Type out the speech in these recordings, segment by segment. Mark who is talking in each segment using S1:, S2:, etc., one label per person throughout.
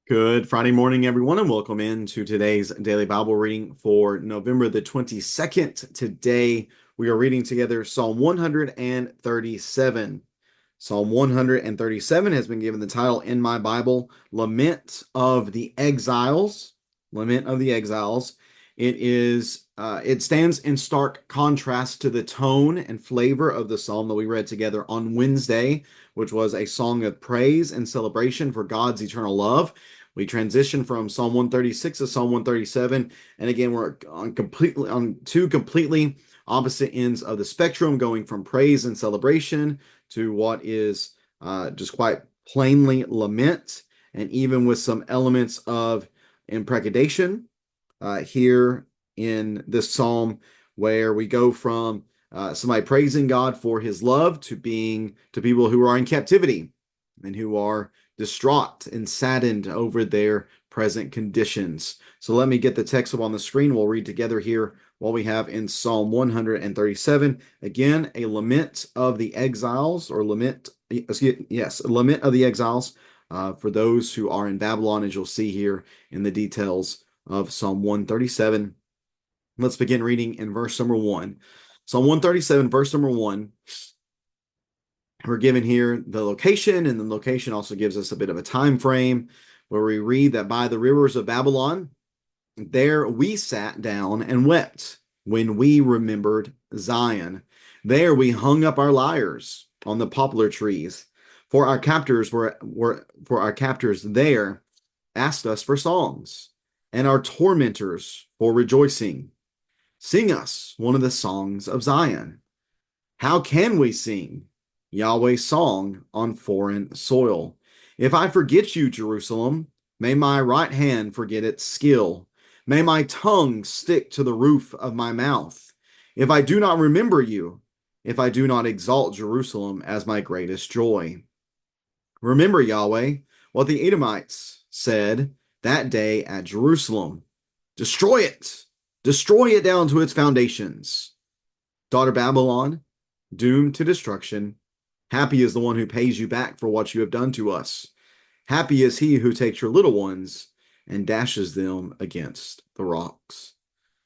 S1: Good Friday morning, everyone, and welcome into today's daily Bible reading for November the 22nd. Today, we are reading together Psalm 137. Psalm 137 has been given the title in my Bible, Lament of the Exiles. Lament of the Exiles. It stands in stark contrast to the tone and flavor of the psalm that we read together on Wednesday, which was a song of praise and celebration for God's eternal love. We transition from Psalm 136 to Psalm 137, and again, we're on two completely opposite ends of the spectrum, going from praise and celebration to what is just quite plainly lament, and even with some elements of imprecation here in this psalm, where we go from somebody praising God for his love to people who are in captivity and who are distraught and saddened over their present conditions. So let me get the text up on the screen. We'll read together here what we have in Psalm 137. Again, a lament of the exiles, or lament, yes, a lament of the exiles for those who are in Babylon, as you'll see here in the details of Psalm 137. Let's begin reading in verse number 1. Psalm 137, verse number 1. We're given here the location, and the location also gives us a bit of a time frame where we read that by the rivers of Babylon, there we sat down and wept when we remembered Zion. There we hung up our lyres on the poplar trees, for our captors there asked us for songs, and our tormentors for rejoicing. Sing us one of the songs of Zion. How can we sing Yahweh's song on foreign soil? If I forget you, Jerusalem, may my right hand forget its skill. May my tongue stick to the roof of my mouth. If I do not remember you, if I do not exalt Jerusalem as my greatest joy. Remember, Yahweh, what the Edomites said that day at Jerusalem. Destroy it! Destroy it down to its foundations. Daughter Babylon, doomed to destruction, happy is the one who pays you back for what you have done to us. Happy is he who takes your little ones and dashes them against the rocks.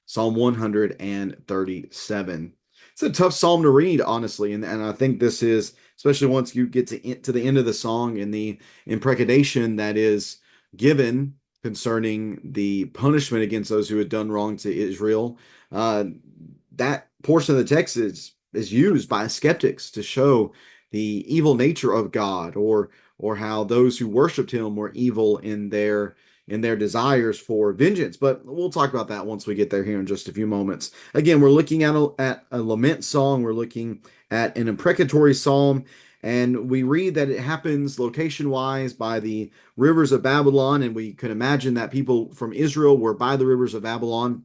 S1: Psalm 137. It's a tough psalm to read, honestly, and I think this is, especially once you get to the end of the song and the imprecation that is given concerning the punishment against those who had done wrong to Israel. That portion of the text is used by skeptics to show the evil nature of God, or how those who worshiped him were evil in their desires for vengeance. But we'll talk about that once we get there here in just a few moments. Again, we're looking at a lament song. We're looking at an imprecatory psalm, and we read that it happens location-wise by the rivers of Babylon, and we could imagine that people from Israel were by the rivers of Babylon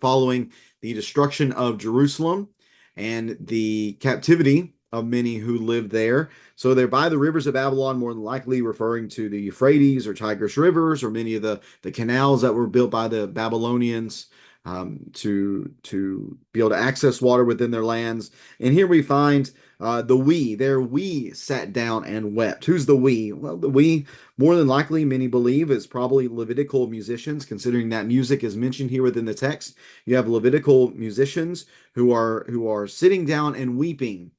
S1: following the destruction of Jerusalem and the captivity of many who lived there. So they're by the rivers of Babylon, more than likely referring to the Euphrates or Tigris rivers, or many of the canals that were built by the Babylonians to be able to access water within their lands. And here we find the we. There we sat down and wept. Who's the we? Well, the we, more than likely, many believe, is probably Levitical musicians, considering that music is mentioned here within the text. You have Levitical musicians who are sitting down and weeping,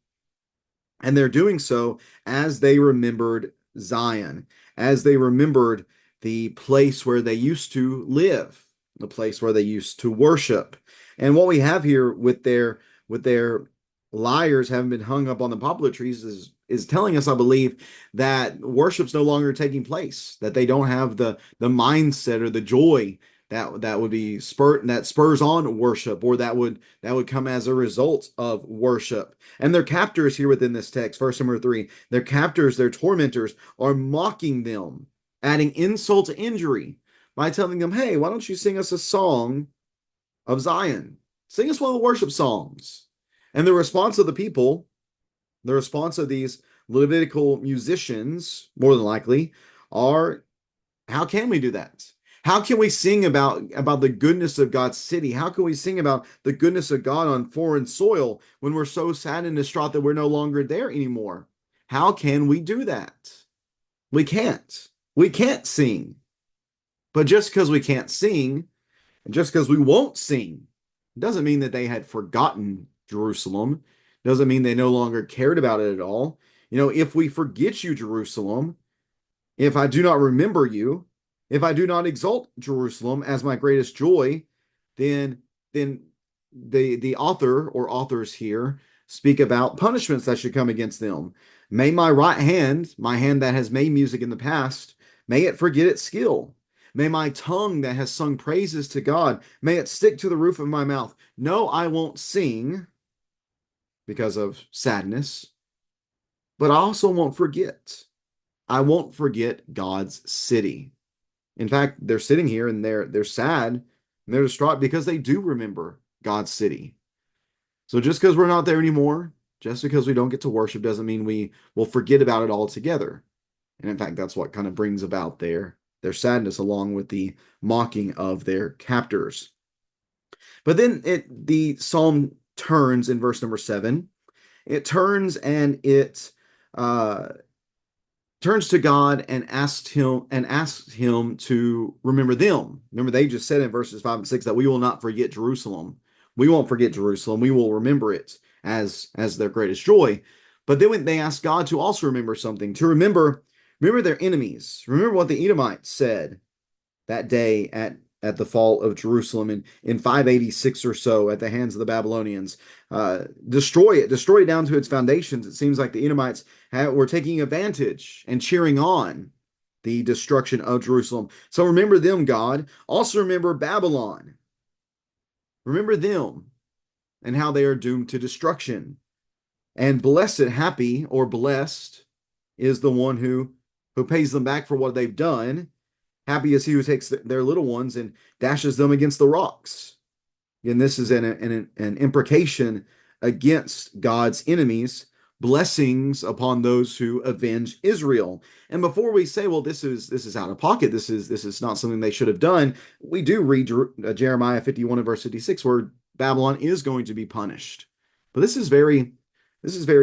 S1: and they're doing so as they remembered Zion, as they remembered the place where they used to live, the place where they used to worship. And what we have here with their lyres having been hung up on the poplar trees is telling us, I believe, that worship's no longer taking place, that they don't have the mindset or the joy that would be spurs on worship, or that would come as a result of worship. And their captors here within this text, verse number 3, their captors, their tormentors, are mocking them, adding insult to injury by telling them, hey, why don't you sing us a song of Zion? Sing us one of the worship songs. And the response of the people, the response of these Levitical musicians, more than likely, are, how can we do that? How can we sing about the goodness of God's city? How can we sing about the goodness of God on foreign soil when we're so sad and distraught that we're no longer there anymore? How can we do that? We can't. We can't sing But just because we can't sing, and just because we won't sing, doesn't mean that they had forgotten Jerusalem. Doesn't mean they no longer cared about it at all. If we forget you, Jerusalem, if I do not remember you, if I do not exalt Jerusalem as my greatest joy, then the author or authors here speak about punishments that should come against them. May my right hand, my hand that has made music in the past, may it forget its skill. May my tongue that has sung praises to God, may it stick to the roof of my mouth. No, I won't sing because of sadness, but I also won't forget. I won't forget God's city. In fact, they're sitting here and they're sad and they're distraught because they do remember God's city. So just because we're not there anymore, just because we don't get to worship doesn't mean we will forget about it altogether. And in fact, that's what kind of brings about their sadness along with the mocking of their captors. But then the psalm turns in verse number 7. It turns and it uh, turns to God and asks him to remember them. Remember, they just said in verses 5 and 6 that we will not forget Jerusalem. We won't forget Jerusalem. We will remember it as their greatest joy. But then when they ask God to also remember something, to remember their enemies. Remember what the Edomites said that day at the fall of Jerusalem in 586 or so at the hands of the Babylonians. Destroy it down to its foundations. It seems like the Edomites were taking advantage and cheering on the destruction of Jerusalem. So remember them, God. Also remember Babylon. Remember them and how they are doomed to destruction. And happy, or blessed is the one who pays them back for what they've done. Happy is he who takes their little ones and dashes them against the rocks. And this is an imprecation against God's enemies, blessings upon those who avenge Israel. And before we say, well, this is out of pocket, this is not something they should have done, we do read Jeremiah 51 and verse 56, where Babylon is going to be punished. But this is very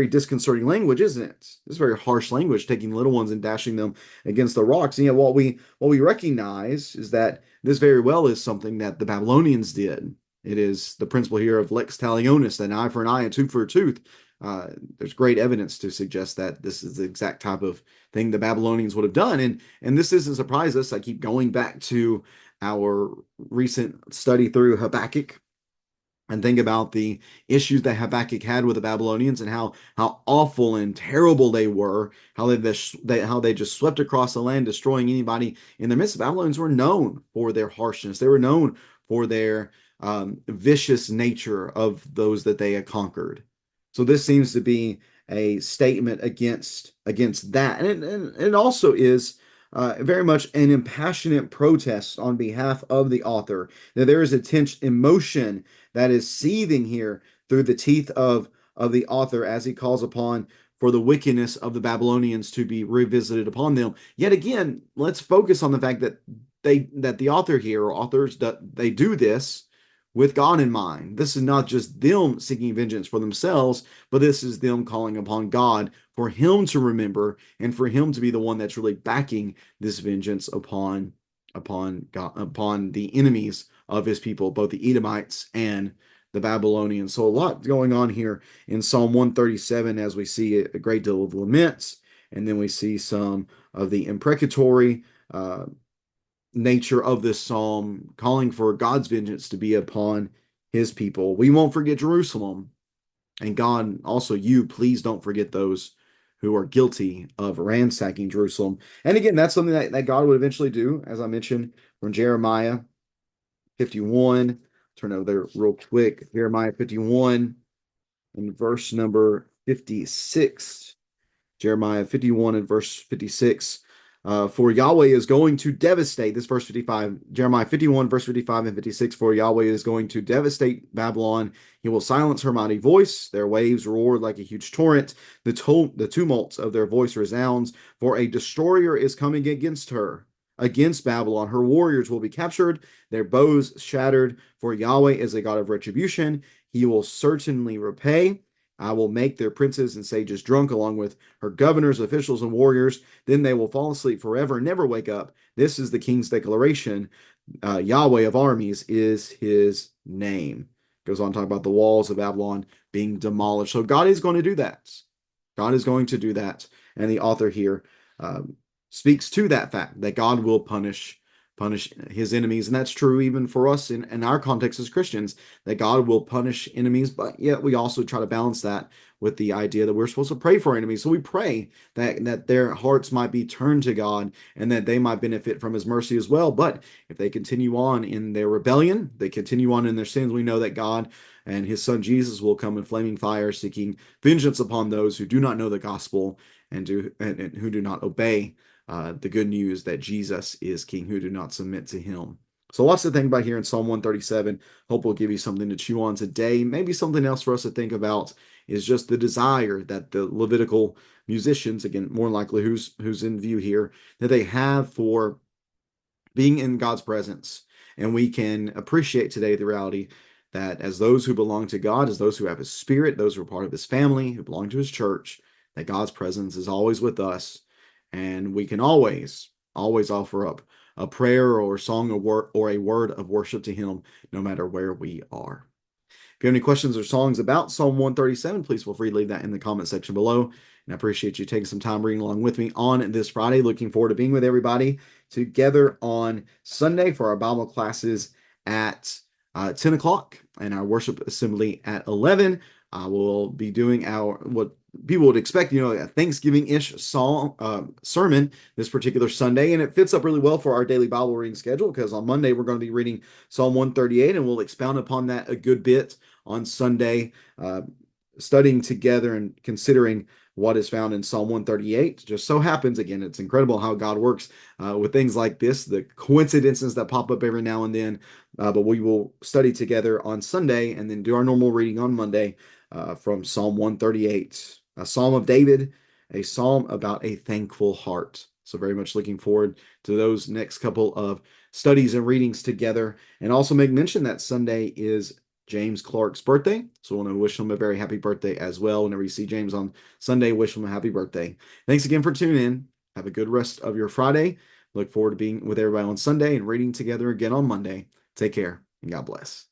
S1: disconcerting language, isn't it? This is very harsh language, taking little ones and dashing them against the rocks. And yet what we recognize is that this very well is something that the Babylonians did. It is the principle here of lex talionis, an eye for an eye and tooth for a tooth. There's great evidence to suggest that this is the exact type of thing the Babylonians would have done. And this doesn't surprise us. I keep going back to our recent study through Habakkuk and think about the issues that Habakkuk had with the Babylonians and how awful and terrible they were, how they just swept across the land, destroying anybody in their midst. The Babylonians were known for their harshness. They were known for their vicious nature of those that they had conquered. So this seems to be a statement against that, and it also is very much an impassionate protest on behalf of the author. That there is a tense emotion that is seething here through the teeth of the author as he calls upon for the wickedness of the Babylonians to be revisited upon them. Yet again, let's focus on the fact that the author here, or authors, they do this with God in mind. This is not just them seeking vengeance for themselves, but this is them calling upon God for him to remember and for him to be the one that's really backing this vengeance upon God, upon the enemies of his people, both the Edomites and the Babylonians. So a lot going on here in Psalm 137 as we see a great deal of laments, and then we see some of the imprecatory nature of this psalm, calling for God's vengeance to be upon his people. We won't forget Jerusalem. And God, also you, please don't forget those who are guilty of ransacking Jerusalem. And again, that's something that God would eventually do, as I mentioned, from Jeremiah 51. Turn over there real quick. Jeremiah 51 and verse number 56. Jeremiah 51 and verse 56. For Yahweh is going to devastate, this verse 55, Jeremiah 51, verse 55 and 56, for Yahweh is going to devastate Babylon. He will silence her mighty voice. Their waves roar like a huge torrent. The tumult of their voice resounds, for a destroyer is coming against her, against Babylon. Her warriors will be captured, their bows shattered, for Yahweh is a God of retribution. He will certainly repay. I will make their princes and sages drunk, along with her governors, officials, and warriors. Then they will fall asleep forever and never wake up. This is the king's declaration. Yahweh of armies is his name. Goes on to talk about the walls of Babylon being demolished. So God is going to do that. God is going to do that. And the author here speaks to that fact that God will punish his enemies. And that's true even for us in our context as Christians, that God will punish enemies, but yet we also try to balance that with the idea that we're supposed to pray for enemies. So we pray that their hearts might be turned to God and that they might benefit from his mercy as well. But if they continue on in their rebellion, they continue on in their sins, we know that God and his son Jesus will come in flaming fire, seeking vengeance upon those who do not know the gospel and who do not obey the good news that Jesus is king, who do not submit to him. So lots to think about here in Psalm 137. Hope we'll give you something to chew on today. Maybe something else for us to think about is just the desire that the Levitical musicians, again, more likely who's in view here, that they have for being in God's presence. And we can appreciate today the reality that as those who belong to God, as those who have his spirit, those who are part of his family, who belong to his church, that God's presence is always with us. And we can always offer up a prayer or a song or a word of worship to him, no matter where we are. If you have any questions or songs about Psalm 137, please feel free to leave that in the comment section below. And I appreciate you taking some time reading along with me on this Friday. Looking forward to being with everybody together on Sunday for our Bible classes at 10 o'clock and our worship assembly at 11. We'll be doing what people would expect, a Thanksgiving-ish sermon this particular Sunday, and it fits up really well for our daily Bible reading schedule because on Monday we're going to be reading Psalm 138, and we'll expound upon that a good bit on Sunday, studying together and considering what is found in Psalm 138. Just so happens, again, it's incredible how God works with things like this, the coincidences that pop up every now and then, but we will study together on Sunday and then do our normal reading on Monday from Psalm 138, a Psalm of David, a psalm about a thankful heart. So very much looking forward to those next couple of studies and readings together. And also make mention that Sunday is James Clark's birthday. So I want to wish him a very happy birthday as well. Whenever you see James on Sunday, wish him a happy birthday. Thanks again for tuning in. Have a good rest of your Friday. Look forward to being with everybody on Sunday and reading together again on Monday. Take care and God bless.